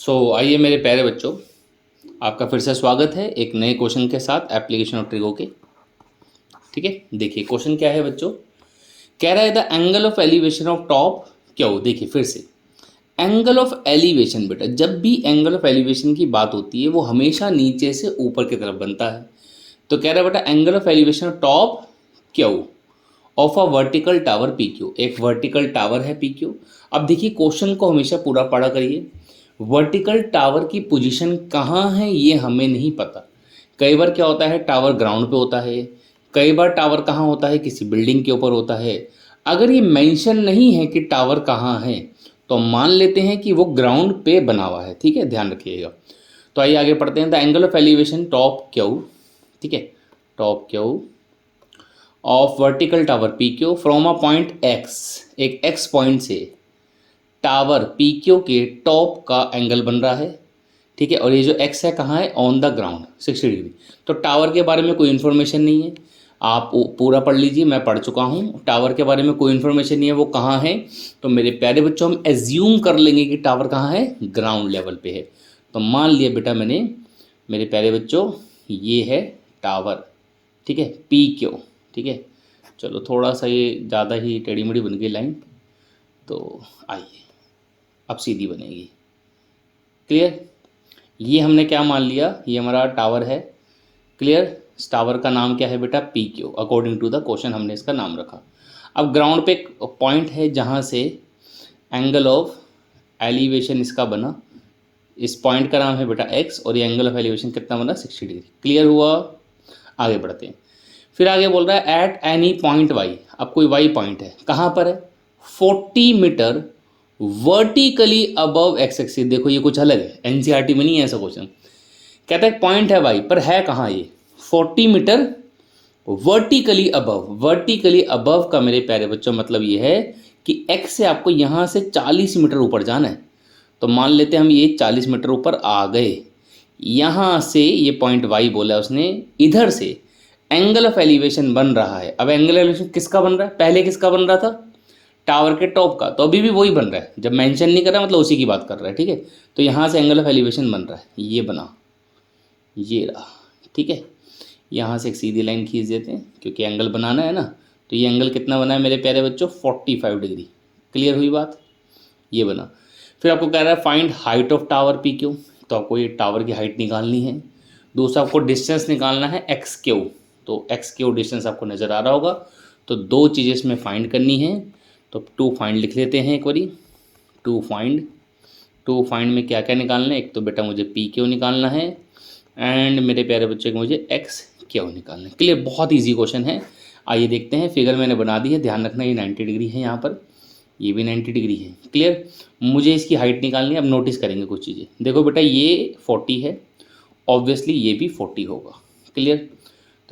आइए मेरे प्यारे बच्चों, आपका फिर से स्वागत है एक नए क्वेश्चन के साथ एप्लीकेशन ऑफ ट्रिगो के। ठीक है, देखिए क्वेश्चन क्या है बच्चों। कह रहा है the angle of elevation of top क्या हो। देखिए फिर से एंगल ऑफ एलिवेशन, बेटा जब भी एंगल ऑफ एलिवेशन की बात होती है वो हमेशा नीचे से ऊपर की तरफ बनता है। तो कह रहा है बेटा angle of elevation of top क्या हो of a vertical tower P Q. एक वर्टिकल टावर है पी क्यू। अब देखिए क्वेश्चन को हमेशा पूरा पढ़ा करिए। वर्टिकल टावर की पोजीशन कहाँ है ये हमें नहीं पता। कई बार क्या होता है टावर ग्राउंड पे होता है, कई बार टावर कहाँ होता है किसी बिल्डिंग के ऊपर होता है। अगर ये मेंशन नहीं है कि टावर कहाँ है तो मान लेते हैं कि वो ग्राउंड पे बना हुआ है। ठीक है, ध्यान रखिएगा। तो आइए आगे पढ़ते हैं। The angle of elevation top Q, ठीक है, top Q of vertical tower P Q from a point x, एक एक्स पॉइंट से टावर पी क्यू के टॉप का एंगल बन रहा है। ठीक है, और ये जो एक्स है कहाँ है, ऑन द ग्राउंड 60 डिग्री। तो टावर के बारे में कोई इन्फॉर्मेशन नहीं है, आप पूरा पढ़ लीजिए, मैं पढ़ चुका हूँ। टावर के बारे में कोई इन्फॉर्मेशन नहीं है, वो कहाँ है। तो मेरे प्यारे बच्चों हम एज्यूम कर लेंगे कि टावर कहाँ है, ग्राउंड लेवल पे है। तो मान लिया बेटा मैंने, मेरे प्यारे बच्चों ये है टावर, ठीक है, पी क्यू। ठीक है, चलो थोड़ा सा ये ज़्यादा ही टेढ़ी मेढ़ी बन गई लाइन, तो आइए अब सीधी बनेगी। क्लियर, ये हमने क्या मान लिया, ये हमारा टावर है। क्लियर, इस टावर का नाम क्या है बेटा, P Q. According to the question हमने इसका नाम रखा। अब ग्राउंड पे एक पॉइंट है जहाँ से एंगल ऑफ एलिवेशन इसका बना। इस पॉइंट का नाम है बेटा एक्स, और ये एंगल ऑफ एलिवेशन कितना बना, 60 डिग्री। क्लियर हुआ, आगे बढ़ते हैं। फिर आगे बोल रहा है एट एनी पॉइंट वाई। अब कोई वाई पॉइंट है, कहाँ पर है, 40 metre vertically above x axis. देखो ये कुछ अलग है, एनसीईआरटी में नहीं है ऐसा क्वेश्चन। कहता है पॉइंट है वाई पर है कहाँ ये, 40 metre vertically above. Vertically above का मेरे प्यारे बच्चों मतलब ये है कि एक्स से आपको यहाँ से 40 मीटर ऊपर जाना है। तो मान लेते हैं हम ये 40 मीटर ऊपर आ गए। यहाँ से ये पॉइंट वाई बोला उसने, इधर से एंगल ऑफ एलिवेशन बन रहा है। अब एंगल एलिवेशन किसका बन रहा है, पहले किसका बन रहा था, टावर के टॉप का। तो अभी भी वही बन रहा है, जब मेंशन नहीं कर रहा मतलब उसी की बात कर रहा है। ठीक है, तो यहाँ से एंगल ऑफ एलिवेशन बन रहा है, ये बना, ये रहा। ठीक है, यहाँ से एक सीधी लाइन खींच देते हैं क्योंकि एंगल बनाना है ना। तो ये एंगल कितना बना है मेरे प्यारे बच्चों, 45 डिग्री। क्लियर हुई बात, ये बना। फिर आपको कह रहा है find height of tower P Q. तो आपको ये टावर की हाइट निकालनी है। दूसरा आपको डिस्टेंस निकालना है एक्स क्यू। तो एक्स क्यू डिस्टेंस आपको नज़र आ रहा होगा। तो दो चीज़ें इसमें फाइंड करनी है। तो टू फाइंड लिख लेते हैं एक बारी। टू फाइंड में क्या क्या निकालना है, एक तो बेटा मुझे पी क्यू निकालना है, एंड मेरे प्यारे बच्चे को मुझे एक्स क्यू निकालना है। क्लियर, बहुत ईजी क्वेश्चन है। आइए देखते हैं, फिगर मैंने बना दी है, ध्यान रखना ये 90 डिग्री है यहाँ पर, ये भी 90 डिग्री है। क्लियर, मुझे इसकी हाइट निकालनी है। अब नोटिस करेंगे कुछ चीज़ें। देखो बेटा ये 40 है, ऑब्वियसली ये भी 40 होगा। क्लियर,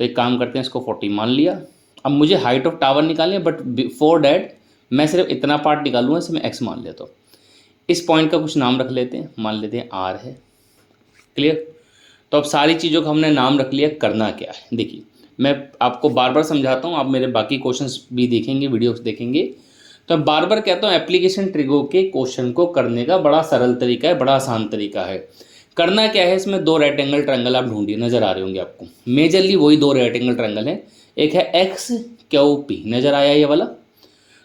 तो एक काम करते हैं, इसको 40 मान लिया। अब मुझे हाइट ऑफ टावर निकालनी है, बट बिफोर डैट मैं सिर्फ इतना पार्ट निकालूंगा, इसे मैं एक्स मान लेता हूँ। इस पॉइंट का कुछ नाम रख लेते हैं, मान लेते हैं आर है। क्लियर, तो अब सारी चीज़ों का हमने नाम रख लिया, करना क्या है देखिए। मैं आपको बार बार समझाता हूँ, आप मेरे बाकी क्वेश्चंस भी देखेंगे, वीडियोस देखेंगे। तो मैं बार बार कहता हूँ एप्लीकेशन ट्रिगो के क्वेश्चन को करने का बड़ा सरल तरीका है, बड़ा आसान तरीका है। करना क्या है, इसमें दो राइट एंगल ट्रायंगल आप ढूंढिए, नज़र आ रहे होंगे आपको। मेजरली वही दो राइट एंगल ट्रायंगल है। एक है एक्स क्यू पी, नज़र आया ये वाला।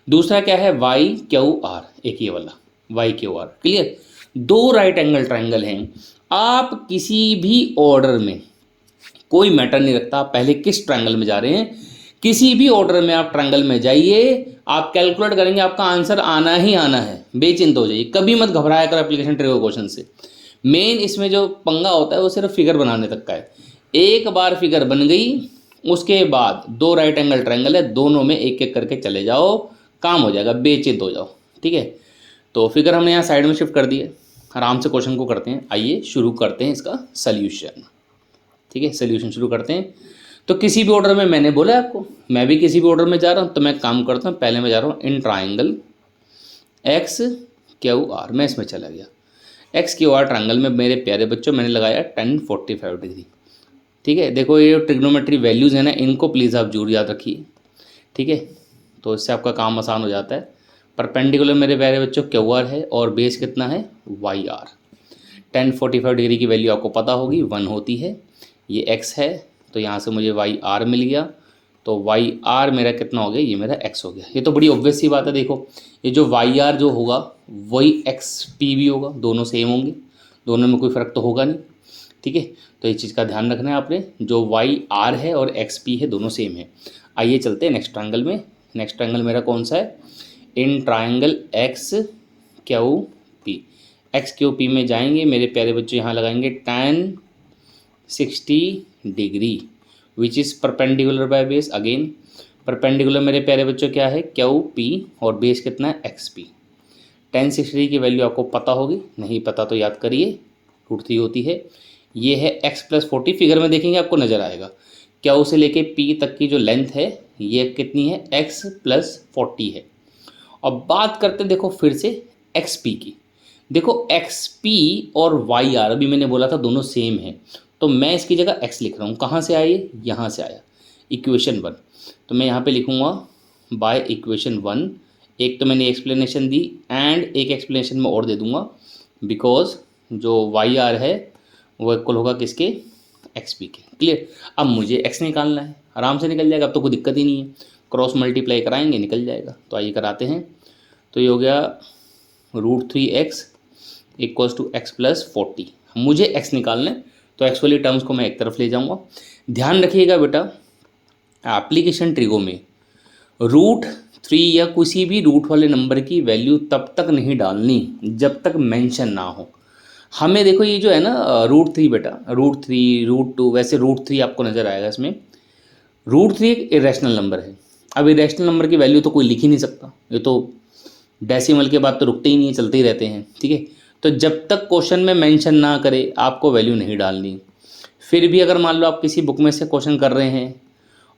दूसरा क्या है, वाई क्यू आर, एक ये वाला वाई क्यू आर। क्लियर, दो राइट एंगल ट्रायंगल हैं। आप किसी भी ऑर्डर में, कोई मैटर नहीं रखता आप पहले किस ट्रायंगल में जा रहे हैं, किसी भी ऑर्डर में आप ट्रायंगल में जाइए, आप कैलकुलेट करेंगे, आपका आंसर आना ही आना है। बेचिंत हो जाइए, कभी मत घबराया कर एप्लीकेशन ट्रिगो क्वेश्चन से। मेन इसमें जो पंगा होता है वो सिर्फ फिगर बनाने तक का है। एक बार फिगर बन गई, उसके बाद दो राइट एंगल ट्रायंगल है, दोनों में एक एक करके चले जाओ, काम हो जाएगा, बेचिंत हो जाओ। ठीक है, तो फिगर हमने यहाँ साइड में शिफ्ट कर दी है। आराम से क्वेश्चन को करते हैं। आइए शुरू करते हैं इसका सल्यूशन। ठीक है, सल्यूशन शुरू करते हैं। तो किसी भी ऑर्डर में, मैंने बोला आपको, मैं भी किसी भी ऑर्डर में जा रहा हूँ, तो मैं काम करता हूँ, पहले मैं जा रहा हूँ in triangle x Q R, मैं इसमें चला गया। एक्स क्यू आर ट्राइंगल में मेरे प्यारे बच्चों मैंने लगाया 1045 डिग्री। ठीक है, देखो ये ट्रिग्नोमेट्री वैल्यूज़ है ना, इनको प्लीज़ आप जरूर याद रखिए। ठीक है, तो इससे आपका काम आसान हो जाता है। परपेंडिकुलर मेरे प्यारे बच्चों क्यू आर है और बेस कितना है, वाई आर। tan 45 डिग्री की वैल्यू आपको पता होगी 1 होती है। ये x है तो यहाँ से मुझे वाई आर मिल गया, तो वाई आर मेरा कितना हो गया, ये मेरा x हो गया। ये तो बड़ी ऑब्वियस सी बात है। देखो ये जो वाई आर जो होगा वही एक्स पी भी होगा, दोनों सेम होंगे, दोनों में कोई फ़र्क तो होगा नहीं। ठीक है, तो ये चीज़ का ध्यान रखना है आपने, जो वाई आर है और एक्स पी है दोनों सेम है। आइए चलते हैं नेक्स्ट ट्रायंगल में। नेक्स्ट ट्रायंगल मेरा कौन सा है, in triangle x Q P. X Q P में जाएंगे मेरे प्यारे बच्चों, यहाँ लगाएंगे tan 60 degree which is perpendicular by base. Again perpendicular मेरे प्यारे बच्चों क्या है, क्यू पी, और बेस कितना है एक्स पी। tan 60 की वैल्यू आपको पता होगी, नहीं पता तो याद करिए, √3 होती है। ये है x+40, फिगर में देखेंगे आपको नज़र आएगा। क्यू से लेके p तक की जो लेंथ है ये कितनी है, x+40 है। अब बात करते हैं देखो फिर से एक्स पी की। देखो एक्स पी और वाई आर अभी मैंने बोला था दोनों सेम है, तो मैं इसकी जगह एक्स लिख रहा हूँ। कहाँ से आया ये, यहाँ से आया, इक्वेशन 1। तो मैं यहाँ पे लिखूँगा बाय इक्वेशन 1। एक तो मैंने एक्सप्लेनेशन दी एंड एक एक्सप्लेनेशन में और दे दूँगा, बिकॉज जो वाई आर है वो इक्वल होगा किसके, एक्स पी के। क्लियर। अब मुझे एक्स निकालना है, आराम से निकल जाएगा, अब तो कोई दिक्कत ही नहीं है, क्रॉस मल्टीप्लाई कराएंगे निकल जाएगा। तो आइए कराते हैं। तो ये हो गया √3x इक्वल्स टू x+40। मुझे x निकालना है तो x वाली टर्म्स को मैं एक तरफ ले जाऊंगा। ध्यान रखिएगा बेटा, एप्लीकेशन ट्रिगो में √3 या किसी भी रूट वाले नंबर की वैल्यू तब तक नहीं डालनी जब तक मेंशन ना हो। हमें देखो ये जो है ना √3 बेटा, √3 √2, वैसे √3 आपको नज़र आएगा इसमें। √3 एक इरेशनल नंबर है। अब इरेशनल नंबर की वैल्यू तो कोई लिख ही नहीं सकता, ये तो डेसिमल के बाद तो रुकते ही नहीं है, चलते ही रहते हैं। ठीक है, तो जब तक क्वेश्चन में मेंशन ना करे आपको वैल्यू नहीं डालनी। फिर भी अगर मान लो आप किसी बुक में से क्वेश्चन कर रहे हैं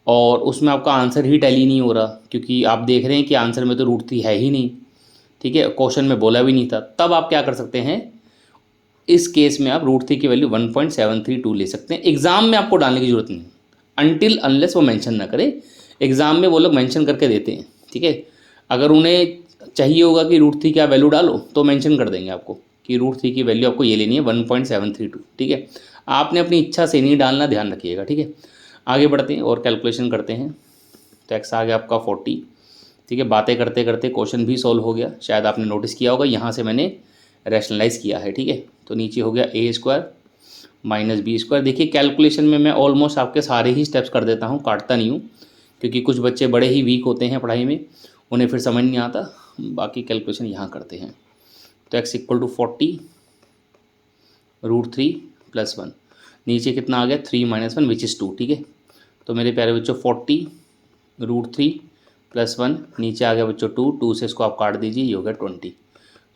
और उसमें आपका आंसर ही टैली नहीं हो रहा, क्योंकि आप देख रहे हैं कि आंसर में तो √3 है ही नहीं, ठीक है, क्वेश्चन में बोला भी नहीं था, तब आप क्या कर सकते हैं, इस केस में आप √3 की वैल्यू 1.732 ले सकते हैं। एग्जाम में आपको डालने की जरूरत नहीं, अनटिल अनलेस वो मेंशन ना करे। एग्जाम में वो लोग मेंशन करके देते हैं। ठीक है, अगर उन्हें चाहिए होगा कि √3 क्या वैल्यू डालो तो मेंशन कर देंगे आपको कि √3 की वैल्यू आपको ये लेनी है 1.732। ठीक है, आपने अपनी इच्छा से नहीं डालना, ध्यान रखिएगा। ठीक है, आगे बढ़ते हैं और कैलकुलेशन करते हैं। तो एक्स आ गया आपका 40। ठीक है, बातें करते करते क्वेश्चन भी सॉल्व हो गया, शायद आपने नोटिस किया होगा, यहाँ से मैंने रैशनलाइज़ किया है। ठीक है, तो नीचे हो गया a² - b²। देखिए कैलकुलेशन में मैं ऑलमोस्ट आपके सारे ही स्टेप्स कर देता हूँ, काटता नहीं हूँ, क्योंकि कुछ बच्चे बड़े ही वीक होते हैं पढ़ाई में, उन्हें फिर समझ नहीं आता। बाकी कैलकुलेशन यहाँ करते हैं। तो x = 40 √3 + 1, नीचे कितना आ गया 3 - 1 विच इज़ 2। ठीक है, तो मेरे प्यारे बच्चों 40 √3 + 1, नीचे आ गया बच्चों 2 से इसको आप काट दीजिए, ये हो गया 20।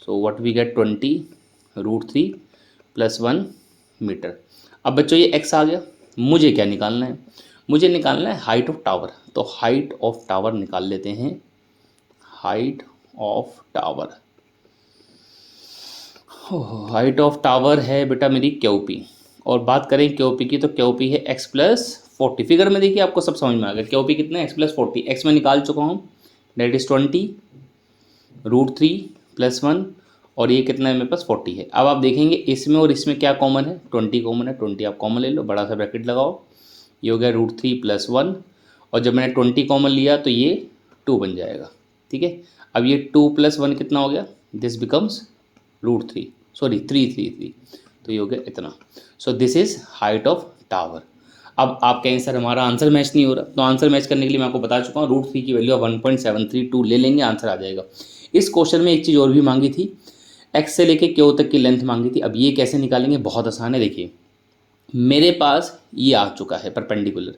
So what we get 20 √3 + 1 metre. अब बच्चों ये x आ गया, मुझे क्या निकालना है, मुझे निकालना है हाइट ऑफ टावर। तो हाइट ऑफ टावर निकाल लेते हैं। Height of tower, height of tower है बेटा मेरी QP, और बात करें QP की तो QP है x+40। फिगर में देखिए आपको सब समझ में आ गया, QP कितना है x+40। x में निकाल चुका हूँ, डेट इज़ 20 √3 + 1, और ये कितना है मेरे पास 40 है। अब आप देखेंगे इसमें और इसमें क्या कॉमन है, 20 कॉमन है, 20 आप कॉमन ले लो, बड़ा सा ब्रैकेट लगाओ, ये हो गया √3 + 1, और जब मैंने 20 कॉमन लिया तो ये 2 बन जाएगा। ठीक है, अब ये 2 + 1 कितना हो गया, दिस बिकम्स √3, सॉरी 3 तो ये हो गया इतना। So this is height of tower. अब आप कहें सर हमारा आंसर मैच नहीं हो रहा, तो आंसर मैच करने के लिए मैं आपको बता चुका हूँ, √3 की वैल्यू 1.732 ले लेंगे, आंसर आ जाएगा। इस क्वेश्चन में एक चीज़ और भी मांगी थी, एक्स से लेके क्यू तक की लेंथ मांगी थी। अब ये कैसे निकालेंगे, बहुत आसान है। देखिए मेरे पास ये आ चुका है परपेंडिकुलर,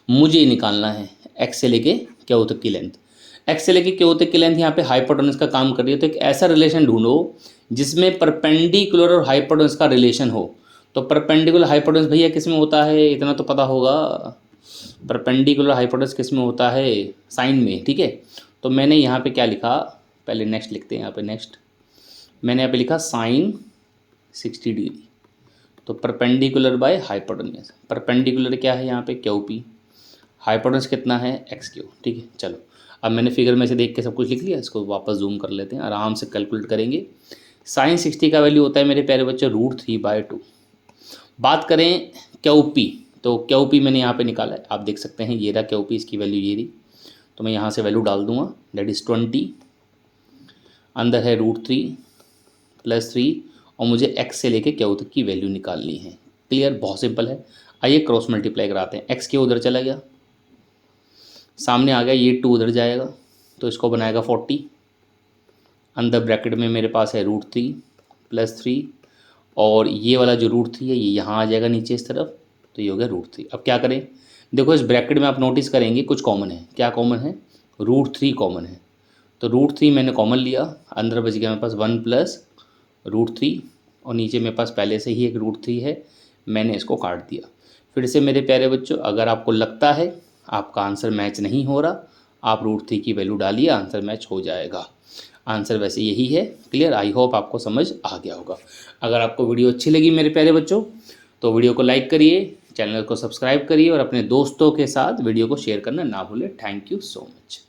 मुझे निकालना है एक्स से लेके क्यू तक की लेंथ। एक्स से लेके क्यू तक की लेंथ यहाँ पे हाइपोटेनस का काम कर रही है, तो एक ऐसा रिलेशन ढूंढो जिसमें परपेंडिकुलर और हाइपोटेनस का रिलेशन हो। तो परपेंडिकुलर हाइपोटेनस भैया किस में होता है, इतना तो पता होगा, परपेंडिकुलर हाइपोटेनस किस में होता है, साइन में। ठीक है, तो मैंने यहाँ पे क्या लिखा, पहले नेक्स्ट लिखते हैं, यहाँ पे नेक्स्ट मैंने यहाँ पे लिखा sin 60 डिग्री। तो परपेंडिकुलर बाय हाइपोटेनस, परपेंडिकुलर क्या है यहाँ पे QP, हाइपोटेनस कितना है XQ। ठीक है, चलो अब मैंने फिगर में से देख के सब कुछ लिख लिया, इसको वापस जूम कर लेते हैं, आराम से कैलकुलेट करेंगे। साइन 60 का वैल्यू होता है मेरे प्यारे बच्चों √3/2। बात करें क्यू पी, तो क्यू पी मैंने यहाँ पे निकाला है, आप देख सकते हैं ये रहा क्यू पी, इसकी वैल्यू ये रही। तो मैं यहाँ से वैल्यू डाल दूंगा, दैट इज़ 20, अंदर है √3 + 3, और मुझे एक्स से लेके क्यू तक की वैल्यू निकालनी है। क्लियर, बहुत सिंपल है। आइए क्रॉस मल्टीप्लाई कराते हैं। एक्स क्यू उधर चला गया, सामने आ गया, ये 2 उधर जाएगा तो इसको बनाएगा 40, अंदर ब्रैकेट में मेरे पास है √3 + 3, और ये वाला जो √3 है ये यहाँ आ जाएगा नीचे इस तरफ, तो ये हो गया √3। अब क्या करें, देखो इस ब्रैकेट में आप नोटिस करेंगे कुछ कॉमन है। क्या कॉमन है? √3 कॉमन है, तो √3 मैंने कॉमन लिया, अंदर बच गया मेरे पास 1 + √3, और नीचे मेरे पास पहले से ही एक √3 है, मैंने इसको काट दिया। फिर से मेरे प्यारे बच्चों, अगर आपको लगता है आपका आंसर मैच नहीं हो रहा, आप √3 की वैल्यू डालिए, आंसर मैच हो जाएगा। आंसर वैसे यही है। क्लियर, आई होप आपको समझ आ गया होगा। अगर आपको वीडियो अच्छी लगी मेरे प्यारे बच्चों, तो वीडियो को लाइक करिए, चैनल को सब्सक्राइब करिए, और अपने दोस्तों के साथ वीडियो को शेयर करना ना भूलें। Thank you so much.